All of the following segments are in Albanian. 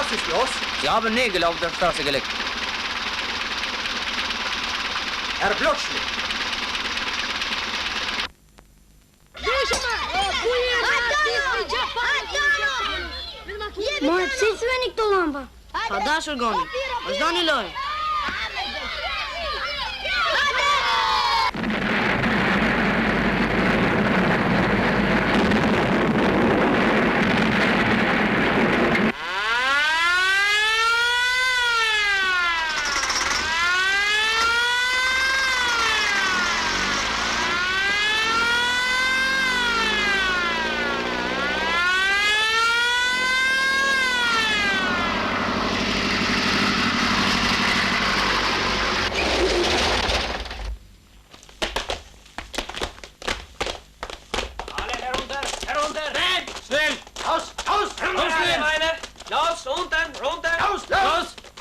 Was ist los? Sie haben Nägel auf der Straße gelegt. Herr Blockschmidt. More, pse thëni këto llamba? Pa dashur goni, vazhdoni lojë.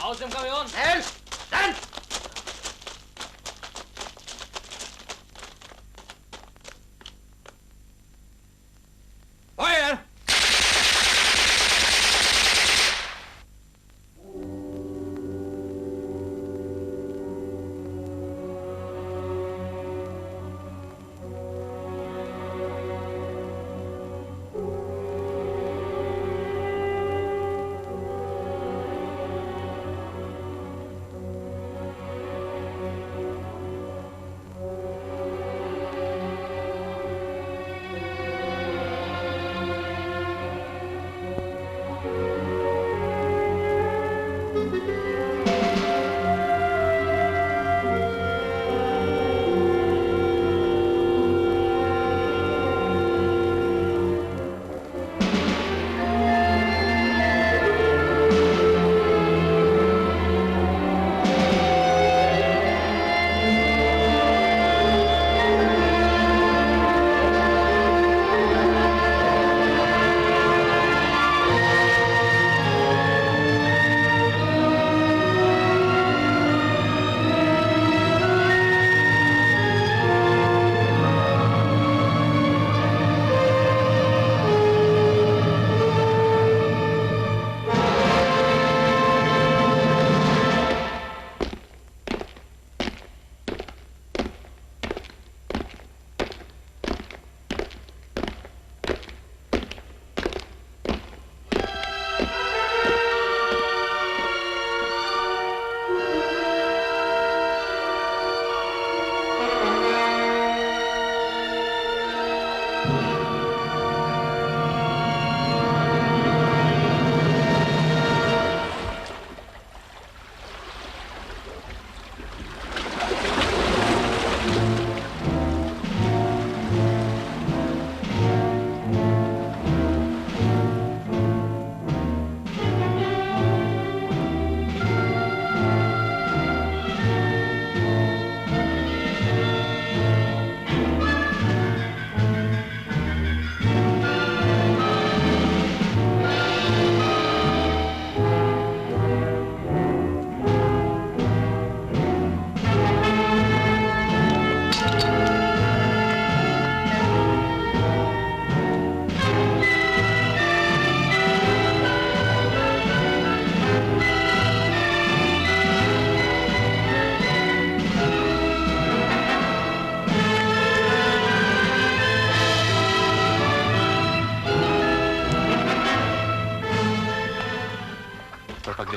Aus dem Kamion! Schnell! Stand! Feuer!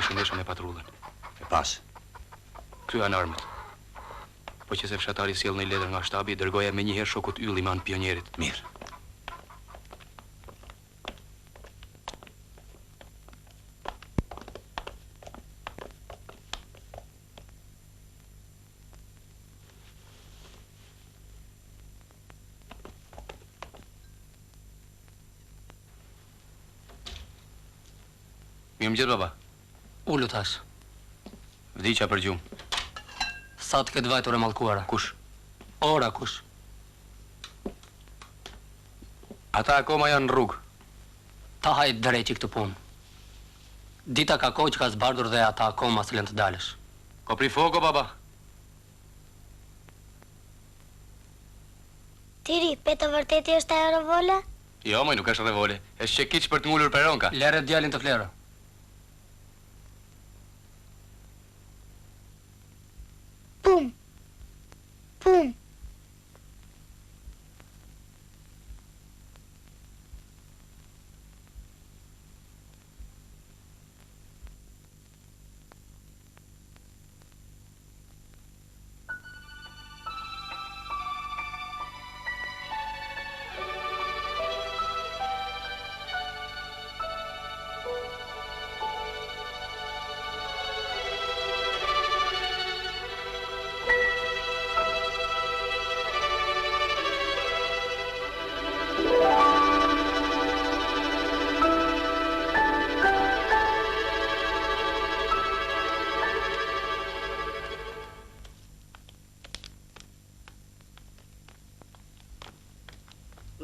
Shëndeshëm e patrullën. E pas. Këtu janë armët. Po që se fshatari sjell një letër nga shtabi, dërgoja me njëherë shokut Yll Iman pionierit. Mirë. Mirëmëngjes baba. Ullu tash. Vdiqja për gjumë. Sa të këtë vajtur e mallkuara? Kush? Ora kush? Ata akoma janë në rrugë. Ta hajt drejti këtë punë. Dita ka kohë që ka zbardhur dhe ata akoma s'len të dalësh. Kopri foko, baba. Tiri, petë vërteti është ajo revole? Jo, moj, nuk është revole. Është çekiç për të ngulur peronka. Lere djalin të flerë. Pum. Pum.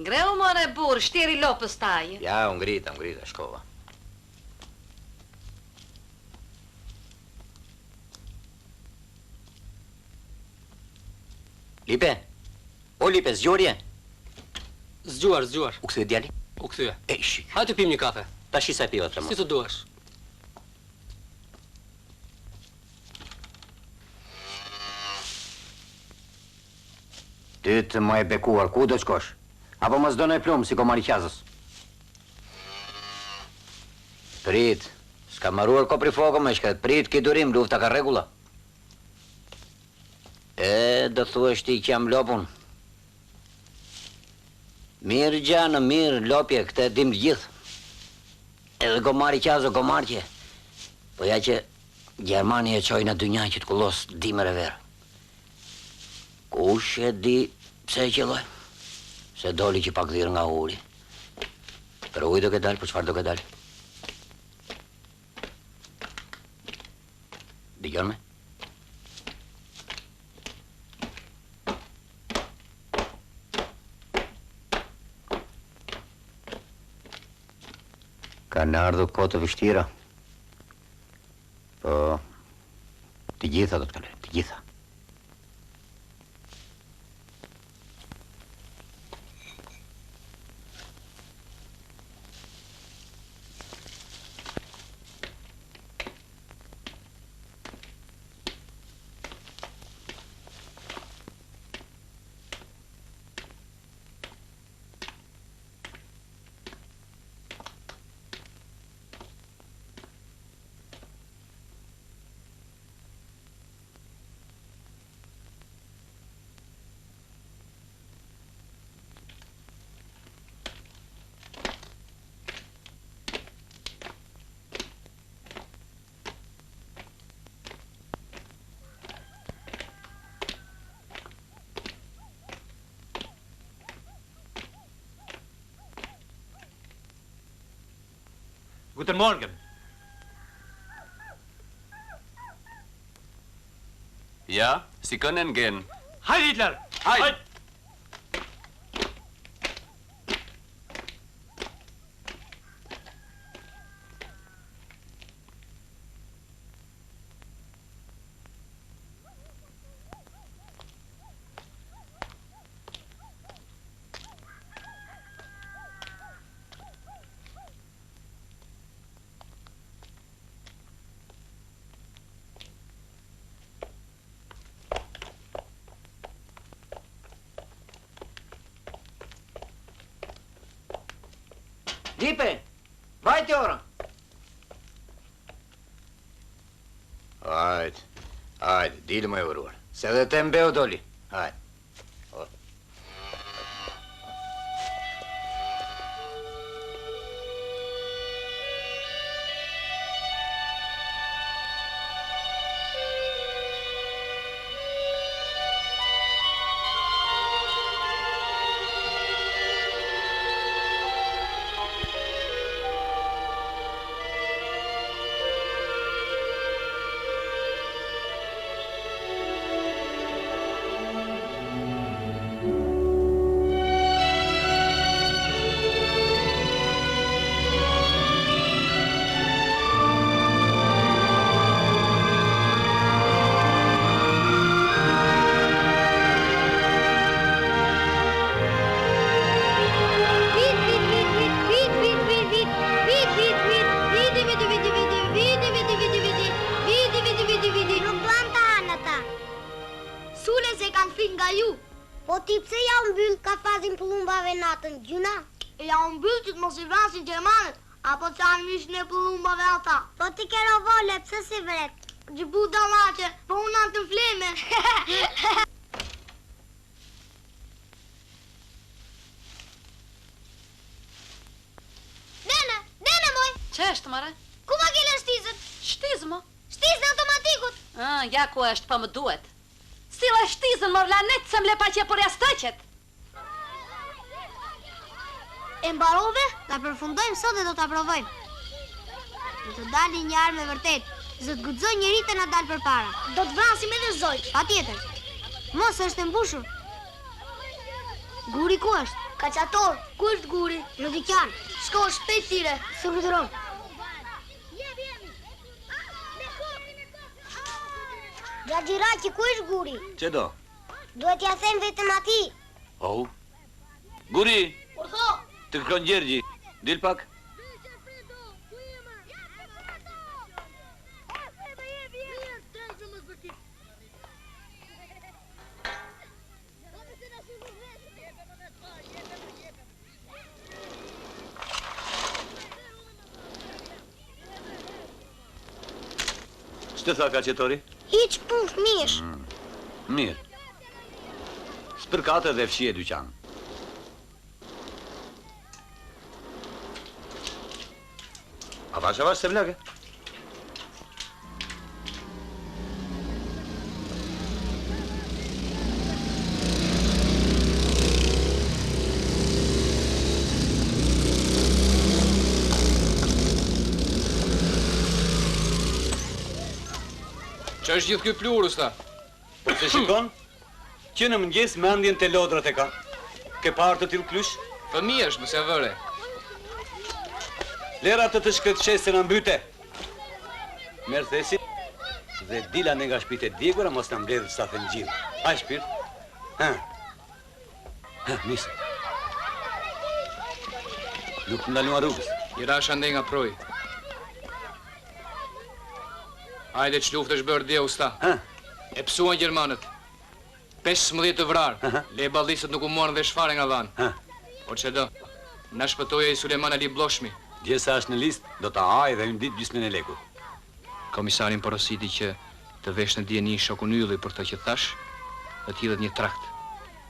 Ngreu more burr, shtjeri lopës taj. Ja, unë ngrita, shkova. Lipe? O, Lipe, zgjorje? Zgjuar. U kthye djali? U kthye. E, shik. Hajde të pim një kafe. Tash i sa piva të Si të duash. Ty të më e bekuar, ku do shkosh? Apo mos do në e plumë, si komari qazës? Prit, s'ka maruar kopri foko me shket, prit ki durim, lufta ka regula. Do thuash ti që jam lopun. Mirë gjanë, mirë, lopje, këte dim gjithë. Edhe komari qazë o komarqe. Po ja që Gjermani e qoj në dynja që t'kullos dimër e verë. Kush e di pse e qelloj? Se doli që pak dhirë nga uri. Për uj do ke dalë, për çfarë do ke dalë? Dëgjon me? Kanë ardhur kohë të vështira. Po, të gjitha do të kalojnë, të gjitha. Guten Morgen. Ja, Sie können gehen. Heil Hitler! Heil! Lipe, vajte ora. Hajde, dilë më e vëruar. Se dhe te mbeu doli. Hajde. plumbave natën gjuna? Ja unë mbyllë që të mos I vrasin Gjermanët, apo që anë mishë në plumbave ata. Po ti kero vole, pse si vret? Gjibu dalache, po unë anë të fleme. Nene moj, Që është, mare? ku ma kile shtizët? Shtizë, mo? Shtizën automatikut. Ja ku është, pa më duhet. Sile shtizën, mor lanet, se mle pa që për jastëqet. E mbarove? Ta përfundojmë sot dhe do ta provojmë. Do të dali një armë me vërtet. Zot guxoj njëri të na dal përpara. Do të vrasim edhe zojt. Patjetër. Mos është e mbushur. Guri ku është? Kaçator, ku është guri? Rodiqan. Shko shpejt tire. Surdhëron. Gjagjiraqi, ku është guri? Që do? Duhet ja them vetëm atij. Oh. Guri, Urtho, të kërkon Gjergji. Dil pak. Ç'të tha kaçetori? Hiç punë fëmijësh. Mirë. Spërkate dhe fshije dyqan. Avash se vlake. Që është gjithë ky plur, usta? Po se shikon? Që në mëngjes mendjen te lodrat e ka. Ke parë të tillë klysh? Fëmijësh, mos e vëre. Lera të shkëtqes se në mbyte. Merë thesi dhe dila nga shpite djegura mos në mbledhë sa të ngjillë. Haj shpirt. Nisë. Nuk të ndalua rrugës. I rash ande nga proj. Hajde që luft është bërë dje, usta. E psuan Gjermanët. 15 të vrarë. Le ballisët nuk u morën dhe shfare nga dhanë. Por që do, na shpëtoja I Suleman Ali Bloshmi. Gjesa është në listë, do ta haj dhe një ditë gjysmën e lekut. Komisarin porositi që të vesh në djeni shokun ylli për të që thash, dhe t'hidhet një trakt.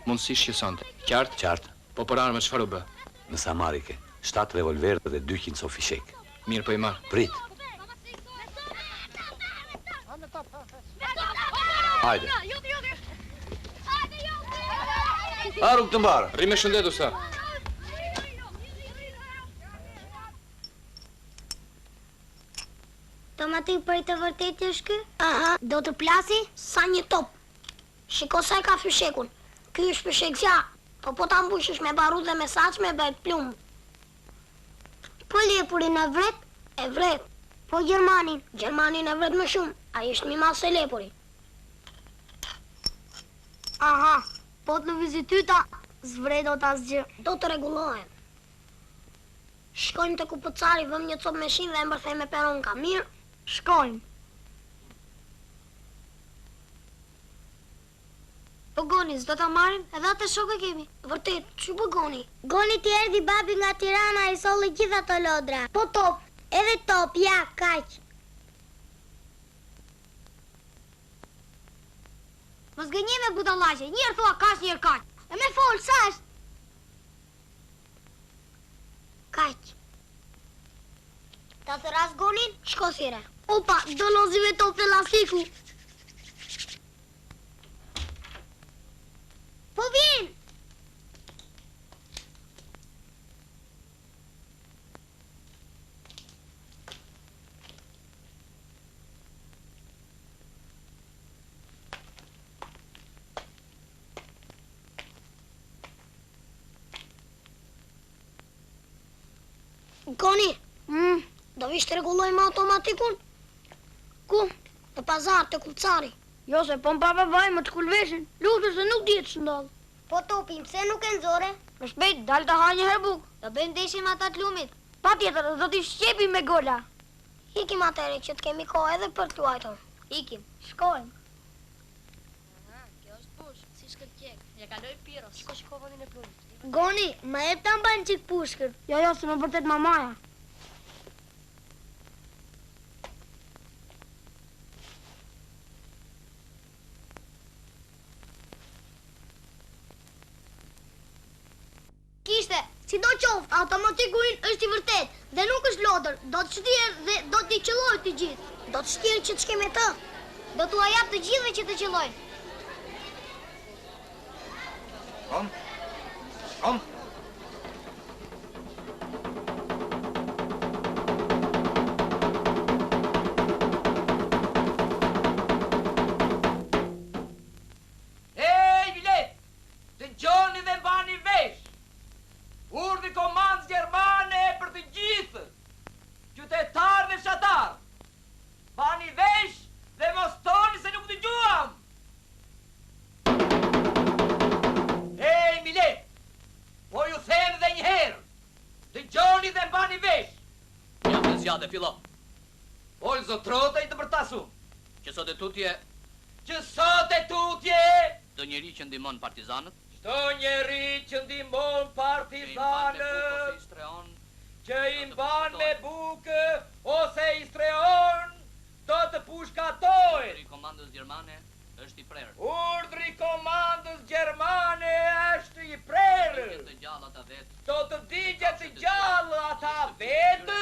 Mundësisht që sante. Qartë? Qartë. Po për armë çfarë u bë? Në Samarike, 7 revolver dhe 200 sofishek. Mirë po I marr. Prit. Hajde. Aruk të mbarë. Rri me shëndet, usta. Tomatik për I të vërtetë është ky? Aha, do të plasi sa një top. Shiko sa e ka fyshekun. Ky është fyshek zjarr. Po ta mbushësh me barut dhe me saçme bëhet plumb. Po lepurin e vret? E vret. Po Gjermanin? Gjermanin e vret më shumë. Ai është një masë e lepuri. aha, po të në vizityta, zvrej do të asgjë. Do të rregullohen. Shkojmë të kupëcari, vëm një copë me shinë dhe e mbërthej me peron ka mirë. Shkojmë. Po Goni, s'do ta marrim, edhe atë shokë kemi. Vërtet, që po Goni? Goni ti erdhi babi nga Tirana I solli gjitha ato lodra. Po top. Edhe top, ja, kaq. Mos gënje me budallaqe, njërë thua kaç, njërë kaq. E me fol, sa është? Kaq. Ta të ras Gonin? Shko thire. Opa, do lozi me top të lastiku. Po vjen! Goni, do vish të rregullojmë automatikun? Ku? Në pazar të kupcari. Jo se po m'pave vaj më të kulveshin, lutë se nuk djetë që ndodhë. Po topi, pse nuk e nxore? Më shpejt, dalë të hajë një herë bukë. Do bëjmë deshim ata të lumit. Pa tjetër, do t'i shqepi me gola. Ikim atëri që të kemi kohë edhe për të luajtur. Ikim, shkojmë. Kjo është bush, si shkët qek. Ja kaloj Piros. Shko vendin e plumit. Goni, ma jep ta mbajnë qik pushkër. Jo, se më vërtet mamaja. Kishte, si do qoftë, automatikurin është i vërtet dhe nuk është lodër, do të shtirë dhe do t'i qëlloj të gjithë. Do të shtirë që të shkeme të. Do t'u ajap të gjithëve që të qëllojnë. Kom. Kom. Ej, bilet! Të gjoni dhe mbani vesh! Urdhë komandës gjermane për të gjithë! Qytetarë dhe fshatarë! Bani vesh dhe mos toni se nuk të gjuam! Ej, bilet! Po ju them dhe njëherë! Të gjoni dhe mbani vesh! Jam të zjade, filo. Ol zotrote i të përtasu! Që sot e tutje, Që sot e tutje! do njeri që ndimon partizanët, Çdo njeri që ndihmon partizanët, që i mban me bukë ose i streon, do të pushkatojnë. Urdhri komandës gjermane është i prerë. Urdhri komandës gjermane është i prerë. Të gjallë ata vetë, Do të digjet të gjallë ata vetë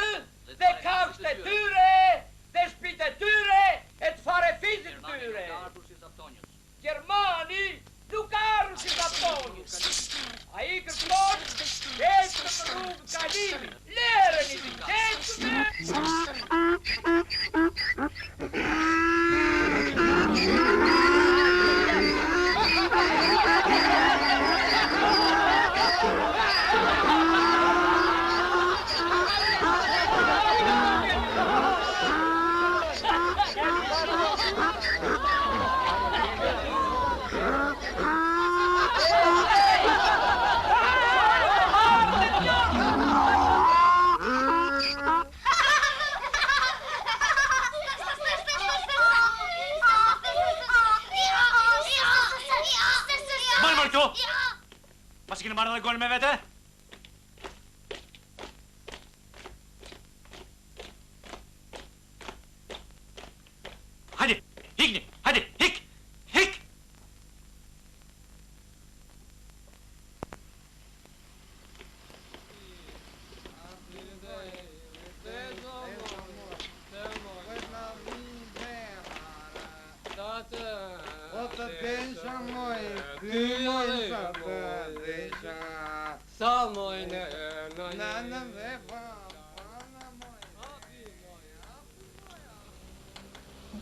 dhe kafshët e tyre dhe shtëpitë e tyre e të fare fizit tyre. Gjermani nuk arru si Zaptonjës. A i kërkon qeshtë për rrugë kalimi. Lerën i të qeshtë. Pasi keni marrë dhe golë me vete? Hajde, hikni, hajde, hik, hik!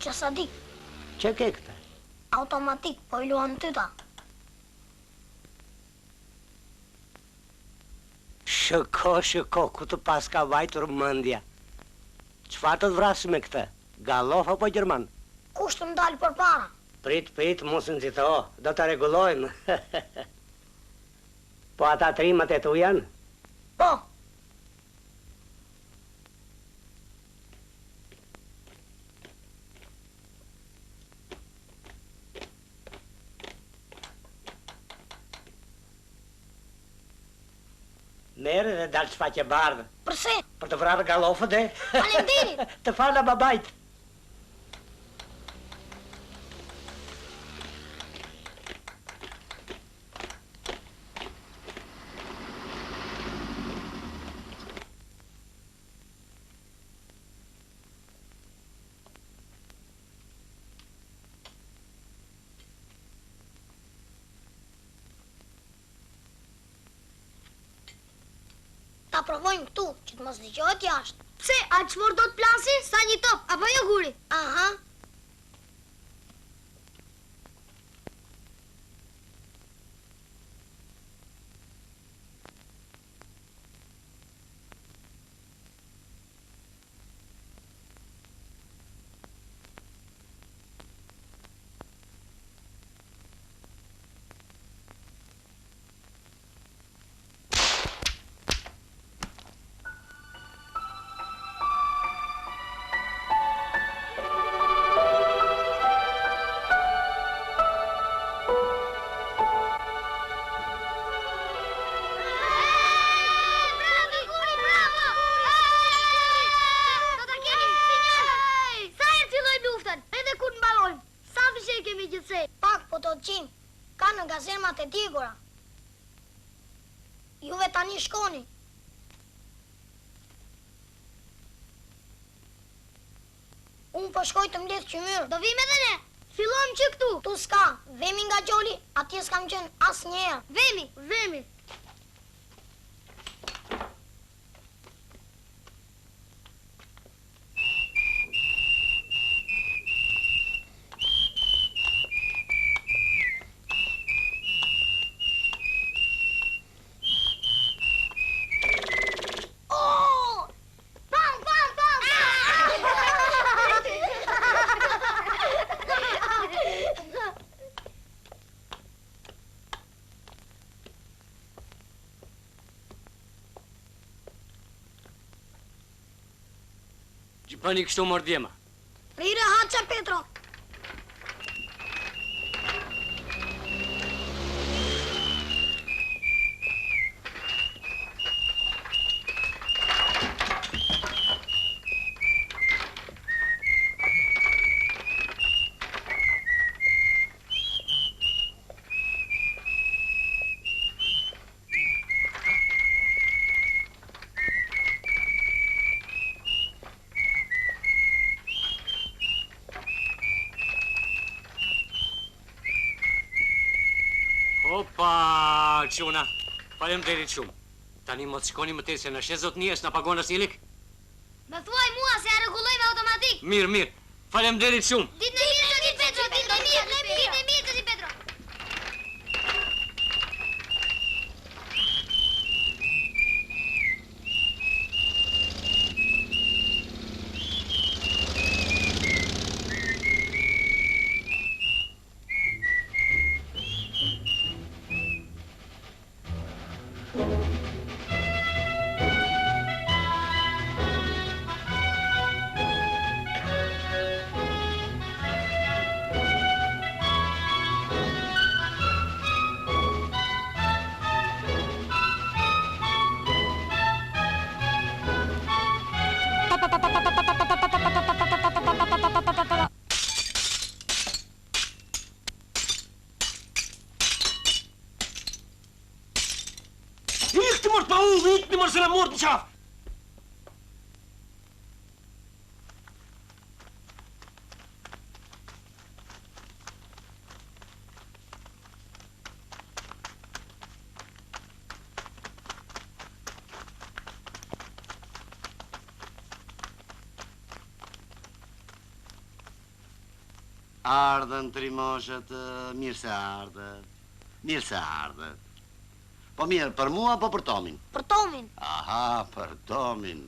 Gjasadik, Që ke këta? automatik, po i luan tyta. Shëko, ku të pas ka vajtur mëndja. Çfarë të vrasim me këtë? Gallof apo gjerman? Kush të më dalë për para? Prit, mos nxito, do të rregullojmë. Po ata trimat e tu janë? Po, Merë dhe dalë shfaqe bardhë. përse? Për të vrarë gallofët e... Faleminderit. Të fala babajt. Ta provojmë këtu, që të mos dëgjohet jashtë. Pse, a çmor do të plasi sa një top, apo jo guri? Aha. gojmat e djegura. Juve tani shkoni. Unë po shkoj të mbledh qymyr. Do vim edhe ne. Fillojmë që këtu. Tu s'ka, vemi nga gjoli, atje s'kam qenë as njerë. Vemi. Gjipani kështu mordjema. Rire haqa, Petro. Opa, quna, faleminderit shumë. Tani mos shkoni më tepër se na shes zotnia s'na pagon as një lek. Më thuaj mua se e rregullojmë automatik. Mirë. Faleminderit shumë. Ditë e mirë zoti Petro, ditë e mirë zoti Petro. Ikni mërë se në mërë në qafë! Ardhen trimoshët, mirë se ardhen. Mirë se ardhen. Po mirë, për mua apo për Tomin? Për Tomin. Aha, për Tomin.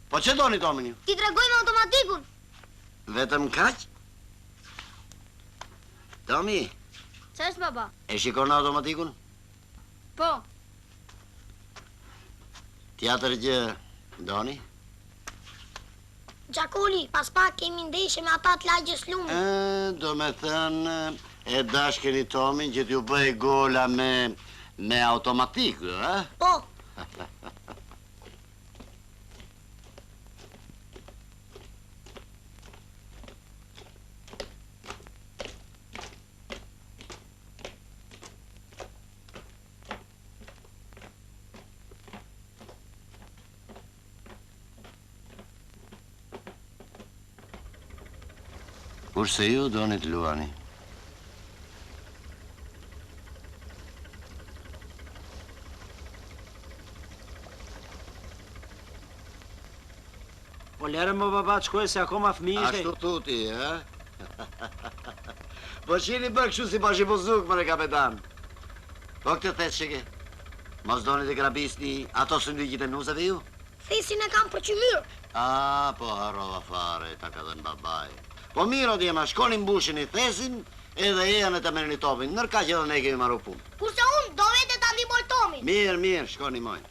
Po që doni Tomin ju? Ti tregojmë automatikun. Vetëm kaq? Tomi, Ç'është baba? e shikon automatikun? Po. Tjetër gjë doni? Gjakoli, pas pak kemi ndeshje me ata të lagjës lumë. Do me thënë, e dashkeni Tomin që t'ju bëj gola me automatik, a? Po. Kurse ju doni të luani. Po lere më baba të shkoj se akoma fëmijë ishte. Ashtu tuti, e? Po qini bërë kështu si bashi buzuk, mëre kapetan. Po këtë thet shike. Mos doni të grabisni ato sëndyqit e nuzave ju? Thesin e kam për qymyr. Po harrova fare, ta ka dhenë babaj. Po mirë o djema, shkoni mbushin i thesin, edhe e të merrni Tomin, nërka që edhe ne kemi marru punë. Kurse unë do vete ta ndihmoj Tomin. Mirë, shkoni moj.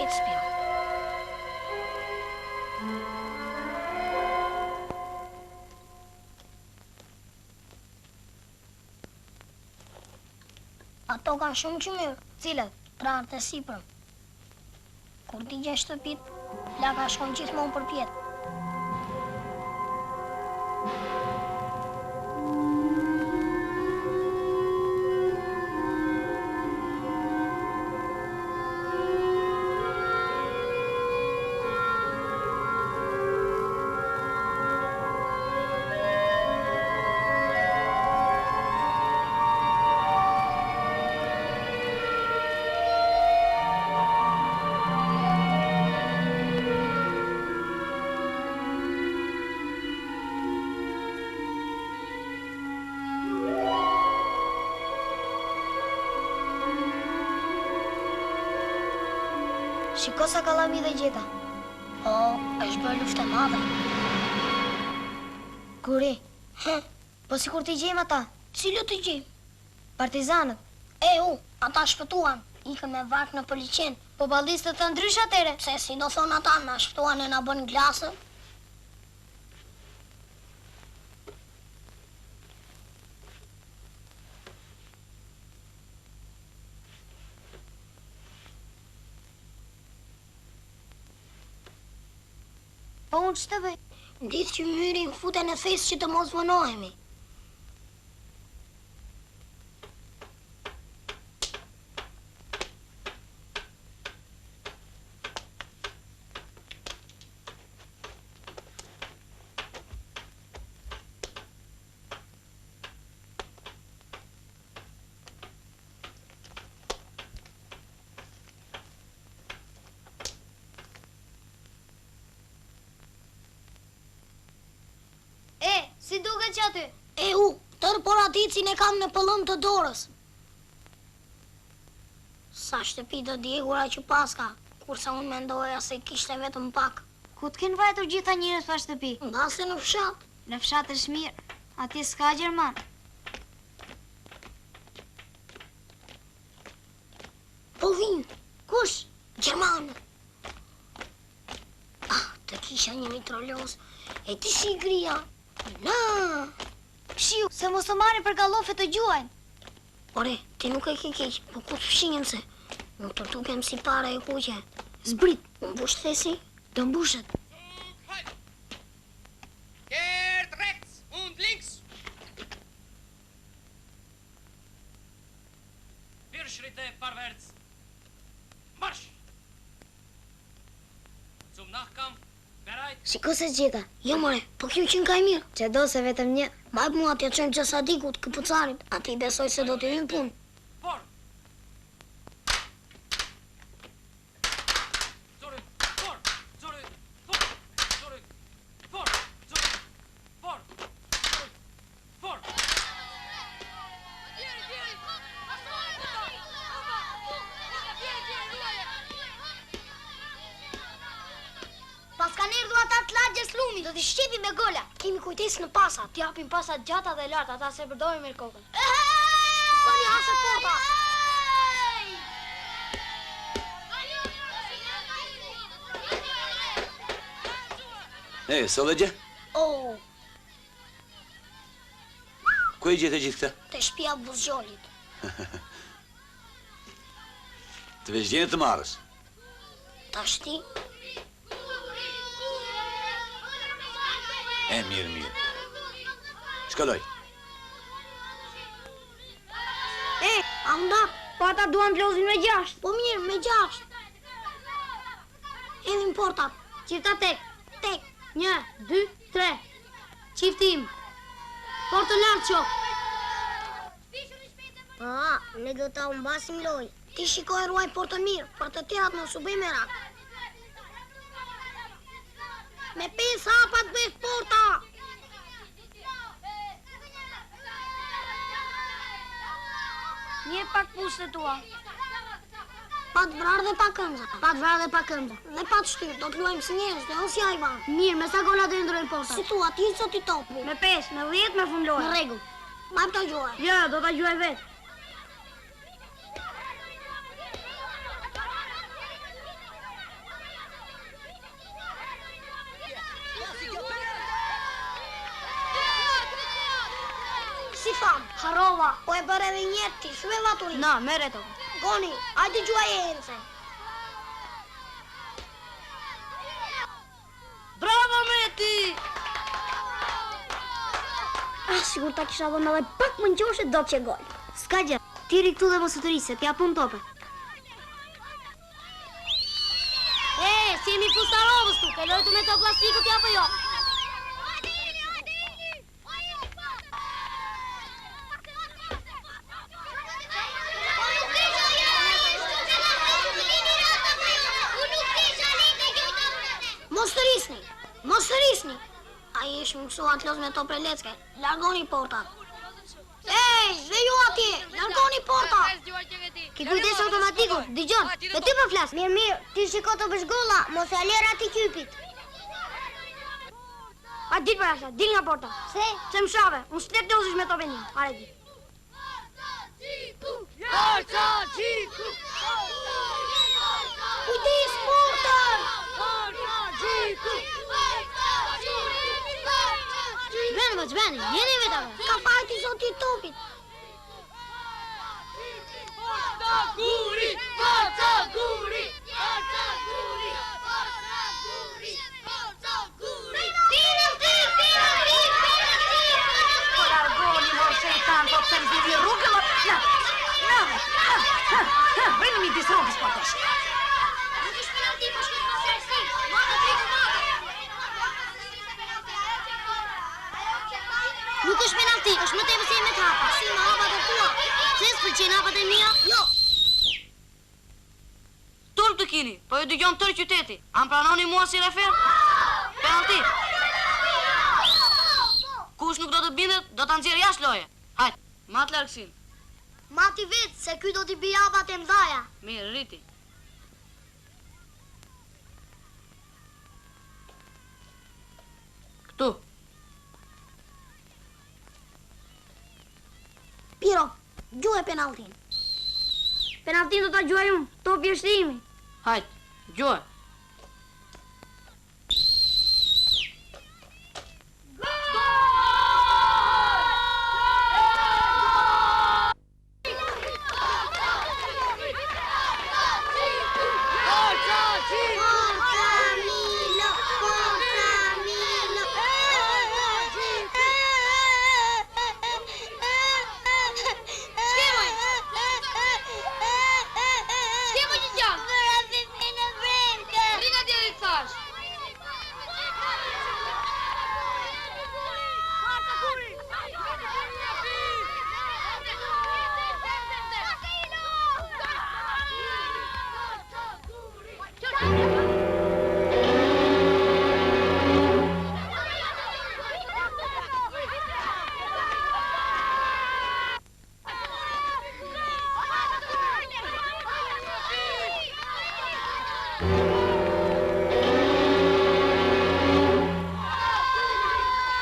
Ecpja. Ato kanë shumë qymyr. Cilet? Trartë e sipërm. Kur t'i gje shtëpit, plaka shkon gjithmonë për pjetë. Shiko sa kalami dhe gjeta. O, është bërë luftë e madhe. Kuri, po si kur t'i gjejmë ata? Cilë t'i gjejmë? Partizanët. Ata shpëtuan. Ikën me vark në Pëlliqen. Po ballistët të ndrysh atere. Se si do thonë ata, na shpëtuan e na bën glasë. Po unë që të bëj? Ditë që myrin futen e fesë që të mos vënohemi. Si duket që aty? Tërë poradicin e kam në pëllëm të dorës. Sa shtëpi të djegura që paska, kurse unë mendoja se kishte vetëm pak. Ku t'ken vajtur gjitha njërës pa shtëpi? Mbase në fshat. Në fshat është mirë, ati s'ka Gjerman. Po vinë. Kush? Gjermanë. Të kisha një mitrolos, e ti si gria. Na! Shiu, se mos të marrin për gallofe të gjuajnë. Ore, ti nuk e ke keq, po ku të fshinjem se nuk të tukem si pare e kuqe. Zbrit, më mbush thesi, të mbushet. Kehrt rechts und links. 4 Schritte vorwärts. Marsch! Zum Nachkampf. Shiko se gjeta. Jo more, po kjo qenë ka e mirë. Që do se vetëm një. Majp mua t'ja qenë Gjasadikut, këpucarit. Ati besoj se do t'i hynë punë. Pas kanë erdhur ata të lagjes lumit, do t'i shqepi me gola. Kemi kujtesë në pasat. T'japin pasat gjata dhe larta, ata se përdorin mirë kokën. Sani hasë porta. Së dhe gjë? Ku e gjithë e gjithë këta? Të shtëpia Buzgjolit. Të veç gjenë të marrës. Ta shti? Mirë. Shkalloj. A nda? Po ata duan vlozin me 6. Po mirë, me 6. Edhin portat. Qifta tek. Tek. 1, 2, 3. Qiftim. Portë lartë qo. Ne do ta umbasim loj. Ti shikoj ruaj portën mirë, për të tjerat në subej me rak. Me 5 hapat bëjt porta! Një pak pushtë tua. Pat vrarë dhe pak këmza. Pat vrarë dhe pak këmza. Dhe pat shtyrë, do të luajmë si njerëz, dhe ose ajvan. Mirë, me sa gola të ndrojnë portat? Si tua, ti sot i topu. Me 5, me 10, me fundlojë. Në rregull. Majmë të gjuaj. Jo, do ta gjuaj vetë. Si fam, harova, po e bërë edhe njerë ti, shumë e vaturin. Na, mere to. Goni, ajde gjuaj e herëse. Sigur ta kisha dhënë edhe pak më ngjoshe do të që gol. S'ka gjë, ti ri këtu dhe mos të rrisë, t'ja pun tope. Si jemi fustarovës tu, ke lojtu me të plastikët ja për jo. Mos të rrisni! A i ishë mësua të los me to prelecke. Largoni portat. Ej, dhe ju atje, largoni portat! Ki kujdes automatiku, dëgjon, dhe ty po flas. Mirë, ti shiko të bësh golla, mos e ler ati kypit. A dit për ashta, dil nga porta. Se? Se më shave, unë s'let losish me to vendin. Are di. Kujdes portar! Zbeni, jeni vetave. Ka fajti zoti topit. Forza Guri! Forza Guri! Forza Guri! Forza Guri! Forza Guri! Po largoni mor shejtan, po pse mzidi rrugën, Vrini mi disë rrugës, po tesh. Nuk është penalti, po shkoj në sërsi. Mata triku mata. Nuk është penalti, është më tepër se me të hapa. Si më hapat e tua? Se s'pëlqen hapat e mia? Jo. Turp të kini, po ju dëgjon tërë qyteti. Am pranoni mua si refer? Penalti. Kush nuk do të bindet, do ta nxjerr jashtë loje. Hajt, mat largësin. Mati vetë, se ky do t'i bi hapat e mdhaja. Mirë, rriti. Këtu. Piro, gjuhe penaltin. Penaltin do t'a gjuaj unë, topi është imi. Hajt, gjuaj.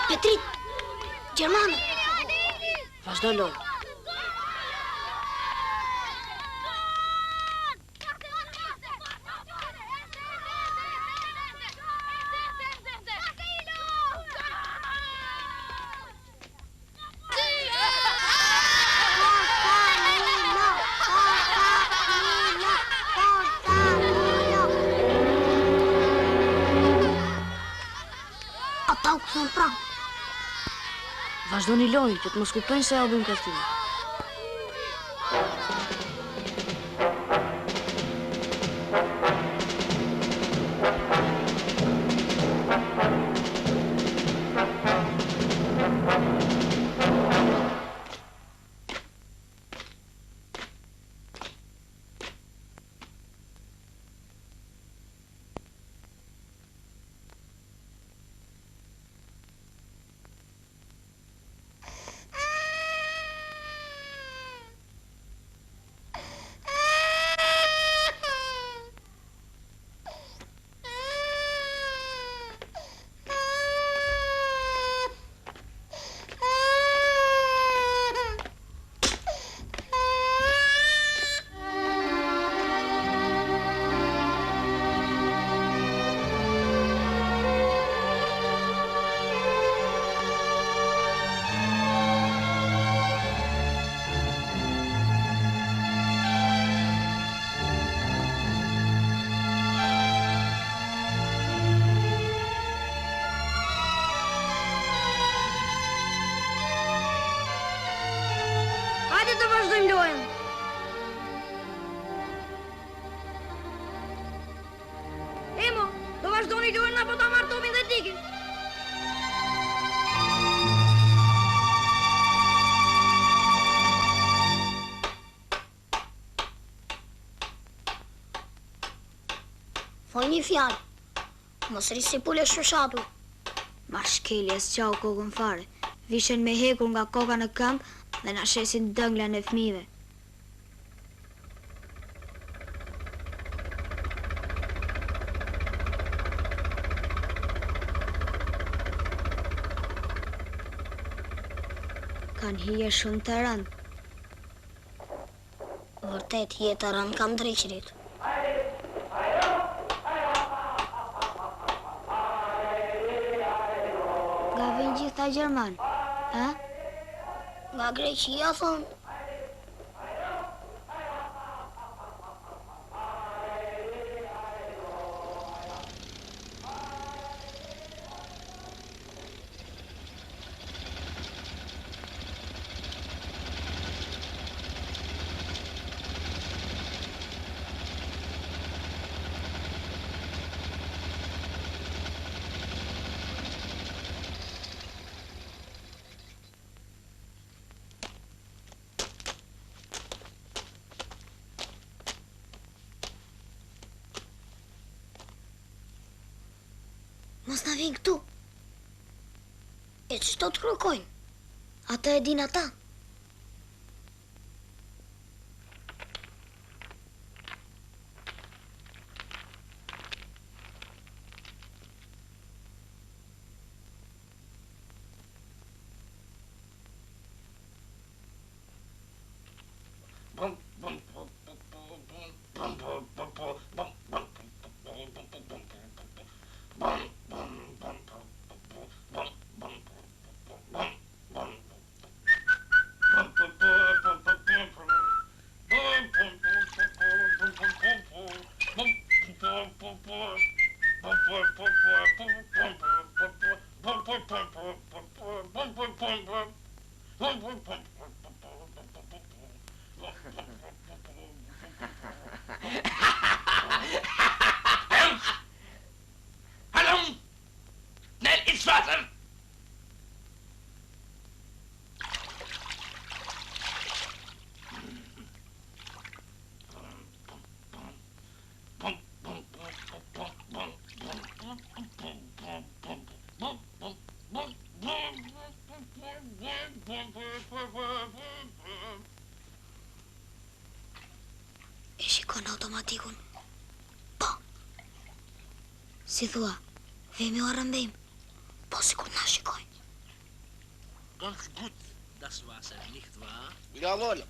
Petrit, Gjermane. Vazhdo loj. Ata u këthon pra. Vazhdoni lojë, që të mos kuptojnë se ja u bëjmë kastim. vazhdojmë lojën. Emo, do vazhdoni lojën apo ta marr topin dhe tikin? Foj një fjalë, mos risi pule shoshatu. Bashkelja s'qau kokën fare. Vishen me hekur nga koka në këmbë dhe na shesin dëngla në fëmijëve. Kanë hije shumë të rëndë. Vërtet, hije të rëndë kam dreqërit. Nga vjen gjitha Gjerman, a? Nga Greqia, thonë. Mos na vinë këtu. E ç'to të kërkojnë? Ata e din ata. E shikon automatikun. Po. Si thua, vemi o rëmbim. Po si kur na shikoj. Ganz gut, das Wasser, nicht wahr? Jawohl,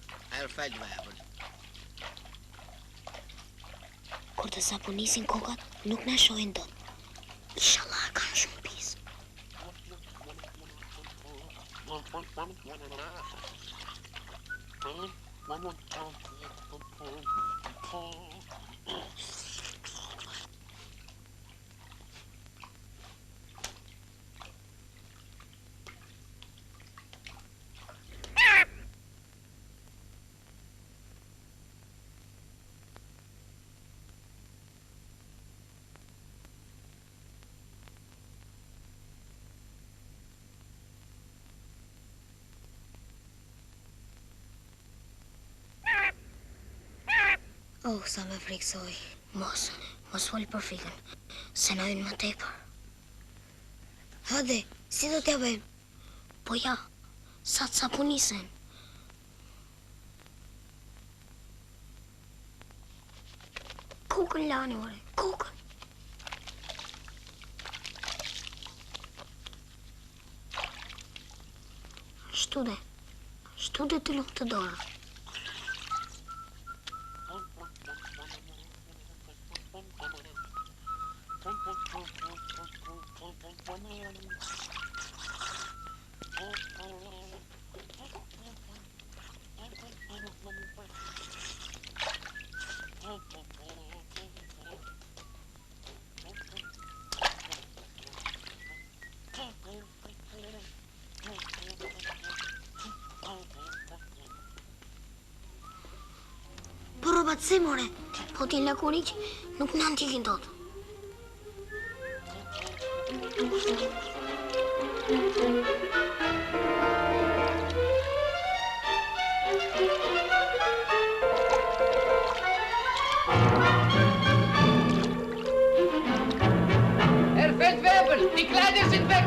fällt werden. Kur të sapunisin kokat, nuk na shohin dot. Inshallah kanë shumë pis. Oh, sa me friksoj. Mos fol për frikën, se na hynë më tepër. Hade, si do t'ja bëjmë? Po ja, sa të sapunisen. Kokën lani, ore, kokën. Shtude të lumë të dorë. si more, po t'in lëkurik nuk në antikin tot. Fällt Werbel, die Kleider sind weg!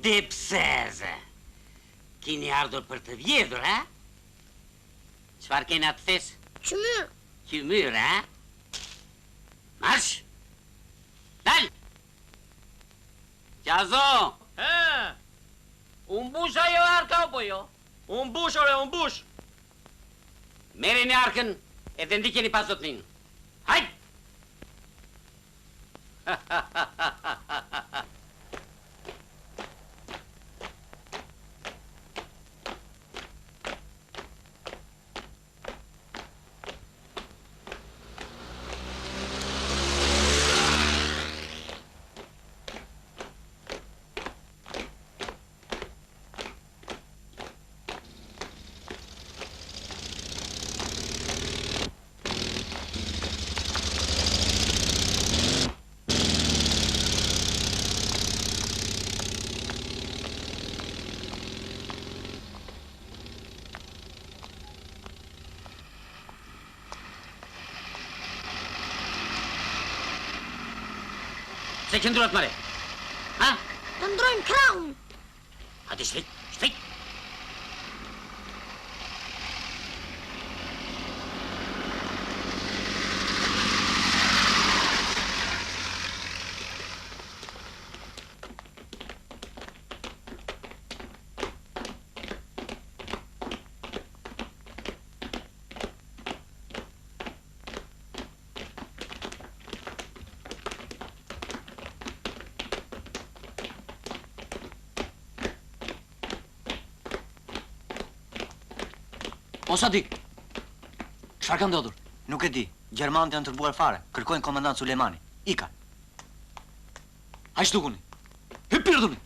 Dhe pseze? Kini ardhur për të vjedhur, a? Çfarë kena të thes? Qymyr. Qymyr, a? Marsh! Dal! Qazo! Unë bush ajo arka apo jo? Unë bush, ore, unë bush! Merreni arkën edhe ndikeni pas zotnin. Hajt! Se qëndruat mare? Ha? Të ndrojmë kraun! Hadi shpejt, shpejt! O Sadik, çfarë ka ndodhur? Nuk e di. Gjermanët janë turbuar fare. Kërkojnë komandant Sulejmani. Ika. Haj shtukuni. Hypirduni.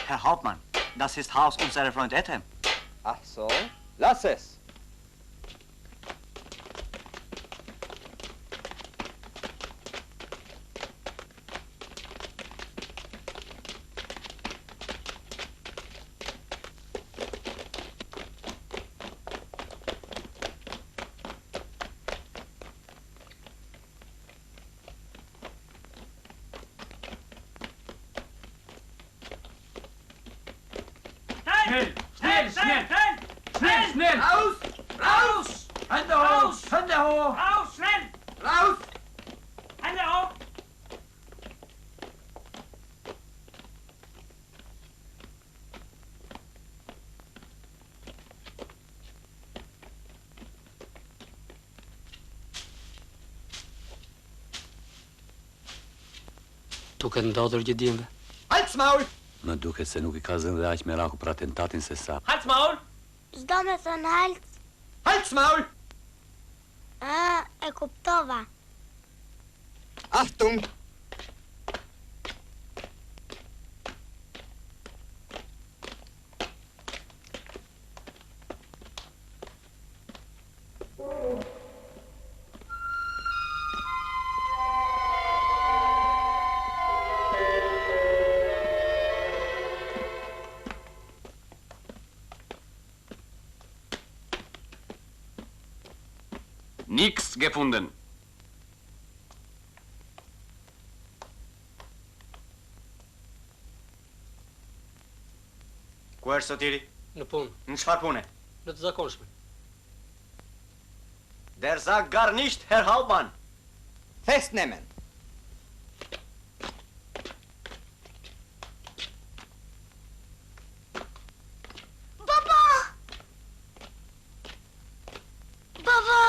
Herr Hauptmann, das ist Haus unserer Freund Ethem. Ach so, lass es. Schnell! Schnell! Schnell! Schnell! Schnell! Raus! Raus! Hände hoch! Hände hoch! Raus! Schnell! Raus! Hände hoch! Duke ndodhur gjë Hals maul! Më duket se nuk I ka zënë dhe aq meraku për atentatin se sa. Hals maul! S'do me thënë halc. Hals maul! E kuptova. Achtung! Nichts gefunden. Ku është Sotiri? Në punë. Në çfarë pune? Në të zakonshme. Der sagt gar nicht, Herr Hauptmann. Festnehmen! Baba! Baba!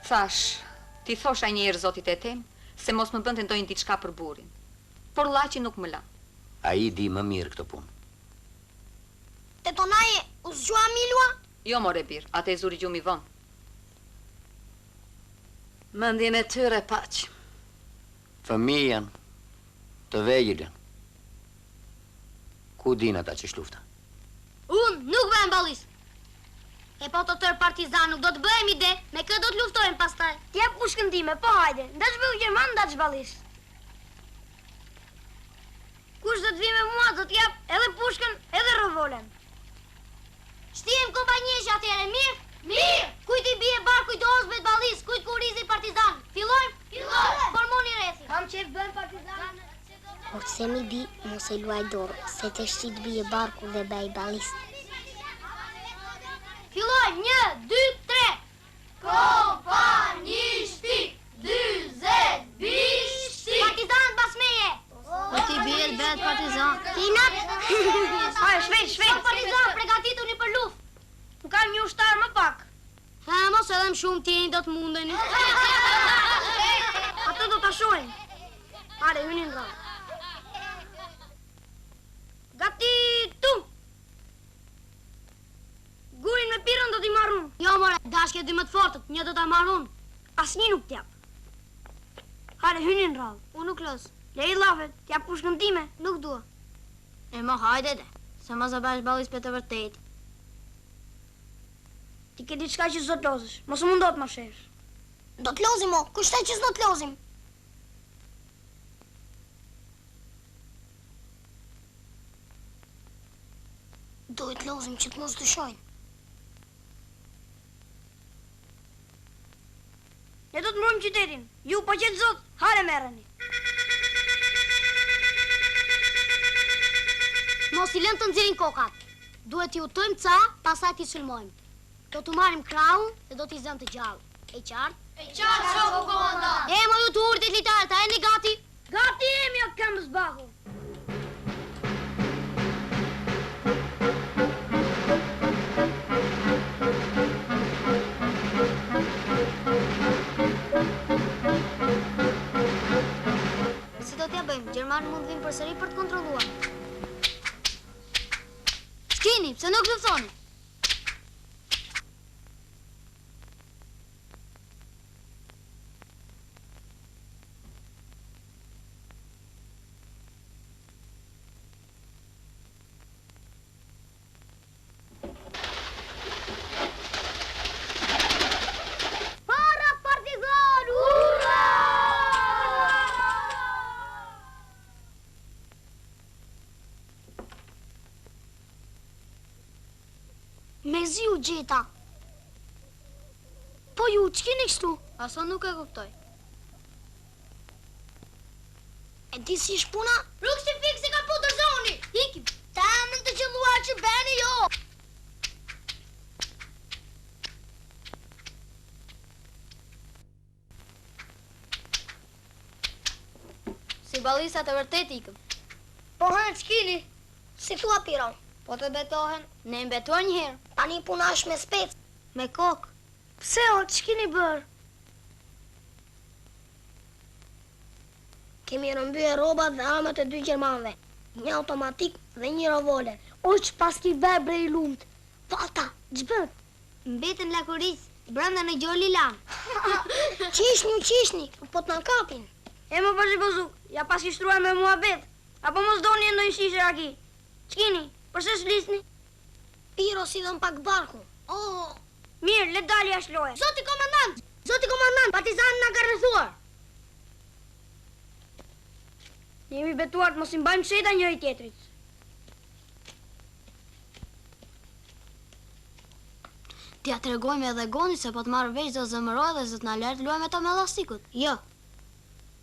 Thash, ti thosha një herë zotit e tem, se mos më bënte ndonjë diçka për burrin. Por llaqi nuk më la. Ai di më mirë këtë punë. Te tonaje, u zgjua Milua? Jo, more bir, atë e zuri gjumi vonë. Mendjen e tyre paq. Fëmijën, të vegjëlën. Ku din ata që shlufta? Unë nuk bëhem ballis. E po të tërë partizan nuk do të bëhem ide, me kë do të luftojmë pastaj. T'jep pushkën time, po hajde. Ndaç bëu Gjerman, ndaç ballis. Kush do të vi me mua, do t'jep edhe pushkën, edhe revolën. Shtijem kompanjesh atëre, mirë? Mirë! Kujt I bie bar, kujt ozbet ballis, kujt kurizi partizan. Fillojmë? Fillojmë! Formoni rrethi. Kam qef bën partizan. Por se mi di, mos e luaj dorë, se të shqit bie barku dhe bëj ballis. Fillojmë, 1, 2, 3. Kompanjishti, 40 bishti. Partizan basmeje. Po ti bie bëhet partizan. Kinat. Hajde, shpejt, shpejt. Partizan, përgatituni për luftë. Më kam një ushtar më pak. Ha, mos edhe më shumë tjeni do të mundeni. Atë do ta shohim. Hajde, hynin rrah. Gati tu. Gurin me pirën do t'i marrun. Jo, more, dashke dy më të fortët, një do t'a marrun. Asnjë nuk t'jap. Hajde, hynin rrah. Unë nuk lës. Lej llafet, t'jap pushkën time. Nuk dua. E mo hajde de, se mos e bash ballis për të vërtet. Ti ke diçka që s'do t'lozësh, mos u mundot më shesh. Do t'lozim o, kushtaj që s'do t'lozim. Duhet t'lozim që t'mos të shojnë. Ne do të mbrojmë qytetin. Ju po qetë zot, hare merreni. Mos I lënë të nxjerrin kokat. Duhet I utojmë ca, pastaj t'i sulmojmë. Do të marrim krahun dhe do t'i zëmë të gjallë. E qartë? E qartë, shoku komandant. Mo ju të urdit litarët, a jeni gati? Gati jemi o këmë zbahu. Si do t'ja bëjmë? Gjermanë mund vinë përsëri për të kontrolluar. Shkini, pse nuk luftoni? Para partizan! Ura! Mezi u gjeta. Po ju, që keni kështu? Aso nuk e kuptoj. E di si shpuna? Rukë si fikë se ka putër zoni. Ikim. Ta më të qëlluar që beni jo. Si balisat e vërtet ikëm. Po hënë që kini? Si thua Piron? Po të betohen, ne mbetojnë njëherë. Tani puna është me spec. Me kokë. Pse o, që kini bërë? Kemi rëmbye robat dhe armët e 2 gjermanëve. Një automatik dhe një revolver. O që pas ki bërë bre i lumt. Fata, që bërë? Mbetën lakuris, brenda në gjoli lam. Qishni, po t'na kapin. E më përshë bëzuk, ja pas kishtruar me mua bet. Apo mos doni e ndojnë shishe aki. Qkini, përse s'lisni? Piro si dhëm pak barku. Oh, mirë, le dali ashloje. Zoti komandant, partizanë nga ka rrethuar. Ne jemi betuar të mos i mbajmë sheta njëri tjetrit. T'ja tregojmë edhe Goni se po të marrë veç do zëmëroj dhe zë t'na lërë të luajme ta me elastikut. Jo.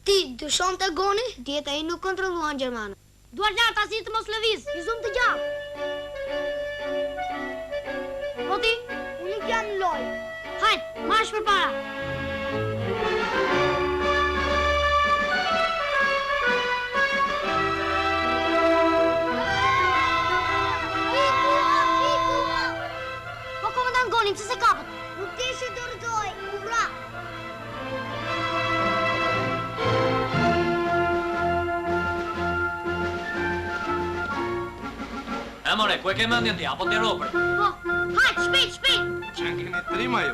Ti, dyshon të Goni? Djeta i nuk kontrolluan Gjermanë. Duar lartë asnjë të mos lëviz. I zumë të gjallë. Po ti? Unë nuk jam në lojë. Hajt, marsh për para. Po komandant Goni, pse se kapët? Nuk ti që të rëtoj. Ura. E more, ku e ke mendjen ti, apo ti ropër? Po, hajt, shpejt. Që në keni trima ju?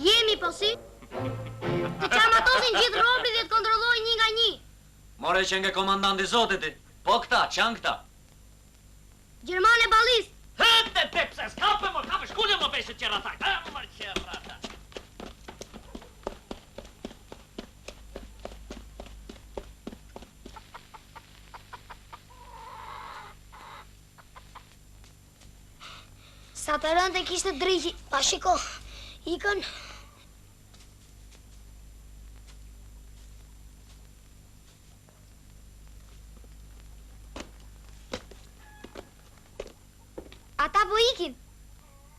Jemi po si? Të qamatosin gjithë robri dhe të kontrollojnë një nga një. More që nga komandanti zotit ti. Po këta, qanë këta? Gjermane balist. Hëtë të pse, s'kape më, kape shkullë më peshët qera thak. Më qera thak. Sa të rënd e kishtë drejqi. Pa shiko, ikën. Ata po ikin.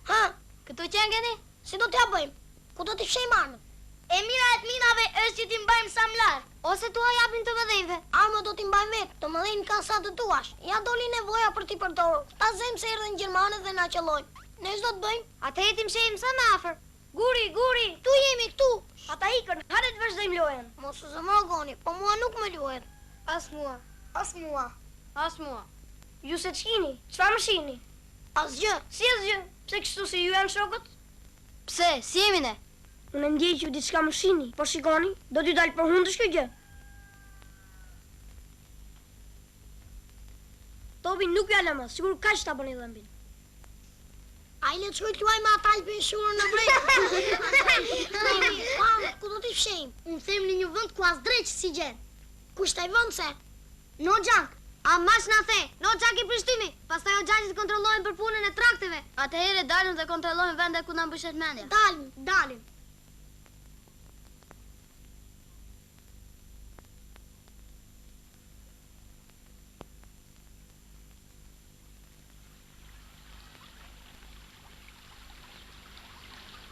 Ha? Këtu qengeni? Si do t'ja bëjmë? Ku do t'i fshejmë armët? E mira e t'minave është që t'i mbajmë sa mlarë. Ose tua japin të vëdhejve. Armët do t'i mbajmë vetë, të mëdhenjë ka sa të tuash. Ja doli nevoja për t'i përdorur. Ta zemë se erdhen Gjermanët dhe na qellojnë. Ne ç'do të bëjmë? Ate e t'im shejmë sa më afër. Guri, Tu jemi këtu. ata ikën, hajde të vazhdojmë lojën. Mos u zëmro Goni, po mua nuk më luhet. As mua. As mua. Ju se ç'kini? Çfarë më shihni? Asgjë. Si asgjë? Pse kështu si ju janë shokët? Pse, si jemi ne? Unë ndjej që diçka më shihni, po shikoni, do t'ju dalë për hundësh kjo gjë. Tobi nuk ja lëmë, sigur kaq ta bëni dhëmbin. Ai le të shkoj të luaj me ata që bëjnë shurën në brek. Ku do t'i fshejmë? Unë them në një vend ku as dreq si gjen. Kush taj vend se? No Xhank, a mash na the, no Xhank i Prishtinit, pastaj o Xhanki të kontrollojnë për punën e trakteve. Atëherë dalim dhe kontrollojnë vendet ku na mbështet mendja. Dalim.